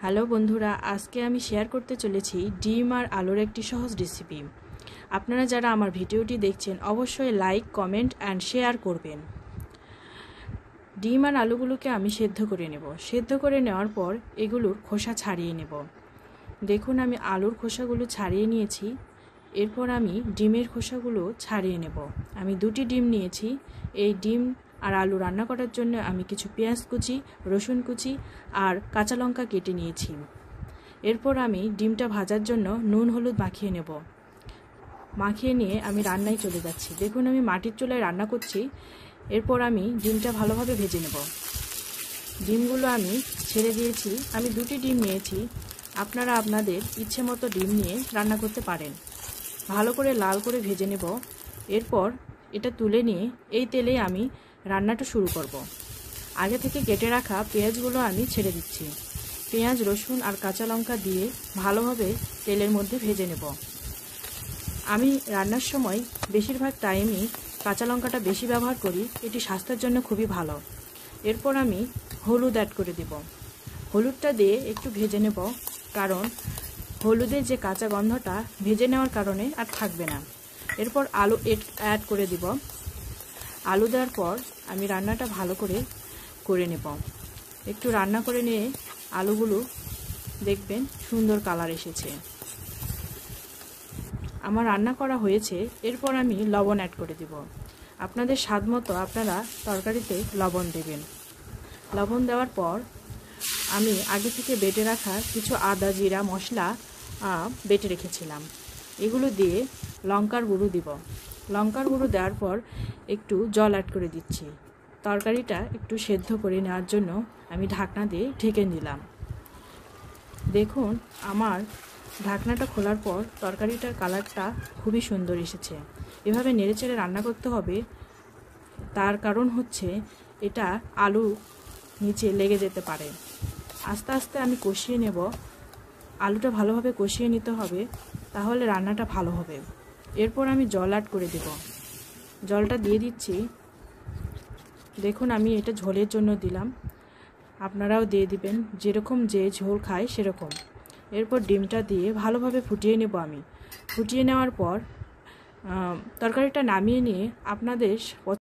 Hello বন্ধুরা, আজকে আমি শেয়ার করতে চলেছি ডিম আর আলুর একটি সহজ রেসিপি। আপনারা যারা আমার ভিডিওটি দেখছেন অবশ্যই লাইক, কমেন্ট অ্যান্ড শেয়ার করবেন। ডিম আর আলুগুলোকে আমি সেদ্ধ করে নেব। সেদ্ধ করে নেওয়ার পর এগুলোর খোসা ছাড়িয়ে নেব। দেখুন, আমি আলুর খোসাগুলো ছাড়িয়ে নিয়েছি। এরপর আমি ডিমের খোসাগুলো ছাড়িয়ে নেব। আমি 2টি ডিম নিয়েছি। এই ডিম আর আলু রান্না করার জন্য আমি কিছু পেঁয়াজ কুচি, রসুন কুচি আর কাঁচা লঙ্কা কেটে নিয়েছি। এরপর আমি ডিমটা ভাজার জন্য নুন হলুদ মাখিয়ে নেব। মাখিয়ে নিয়ে আমি রান্নায় চলে যাচ্ছি। দেখুন, আমি মাটির চুলায় রান্না করছি। এরপর আমি ডিমটা ভালোভাবে ভেজে নেব। ডিমগুলো আমি ছেড়ে দিয়েছি। আমি 2টি ডিম নিয়েছি। আপনারা আপনাদের ইচ্ছে মতো ডিম নিয়ে রান্না করতে পারেন। ভালো করে লাল করে ভেজে নেব। এরপর এটা তুলে নিয়ে এই তেলে আমি রান্নাটা শুরু করব। আগে থেকে কেটে রাখা পেঁয়াজগুলো আমি ছেড়ে দিচ্ছি। পেঁয়াজ, রসুন আর কাঁচা লঙ্কা দিয়ে ভালোভাবে তেলের মধ্যে ভেজে নেব। আমি রান্নার সময় বেশিরভাগ টাইমই কাঁচা লঙ্কাটা বেশি ব্যবহার করি। এটি স্বাস্থ্যের জন্য খুবই ভালো। এরপর আমি হলুদ অ্যাড করে দেব। হলুদটা দিয়ে একটু ভেজে নেব, কারণ হলুদের যে কাঁচা গন্ধটা ভেজে নেওয়ার কারণে আর থাকবে না। এরপর আলু অ্যাড করে দিব। আলু দেওয়ার পর আমি রান্নাটা ভালো করে নেব। একটু রান্না করে নিয়ে আলুগুলো দেখবেন সুন্দর কালার এসেছে। আমার রান্না করা হয়েছে। এরপর আমি লবণ অ্যাড করে দিব। আপনাদের স্বাদ মতো আপনারা তরকারিতে লবণ দেবেন। লবণ দেওয়ার পর আমি আগে থেকে বেটে রাখা কিছু আদা জিরা মশলা বেটে রেখেছিলাম, এগুলো দিয়ে লঙ্কার গুঁড়ো দিব। লঙ্কার গুঁড়ো দেওয়ার পর একটু জল অ্যাড করে দিচ্ছি। তরকারিটা একটু সেদ্ধ করে নেওয়ার জন্য আমি ঢাকনা দিয়ে ঢেকে নিলাম। দেখুন, আমার ঢাকনাটা খোলার পর তরকারিটার কালারটা খুবই সুন্দর এসেছে। এভাবে নেড়েচেড়ে রান্না করতে হবে। তার কারণ হচ্ছে এটা আলু নিচে লেগে যেতে পারে। আস্তে আস্তে আমি কষিয়ে নেব। আলুটা ভালোভাবে কষিয়ে নিতে হবে, তাহলে রান্নাটা ভালো হবে। এরপর আমি জল অ্যাড করে দেব। জলটা দিয়ে দিচ্ছি। দেখুন, আমি এটা ঝোলের জন্য দিলাম। আপনারাও দিয়ে দিবেন, যেরকম যে ঝোল খায় সেরকম। এরপর ডিমটা দিয়ে ভালোভাবে ফুটিয়ে নেব। আমি ফুটিয়ে নেওয়ার পর তরকারিটা নামিয়ে নিয়ে আপনাদের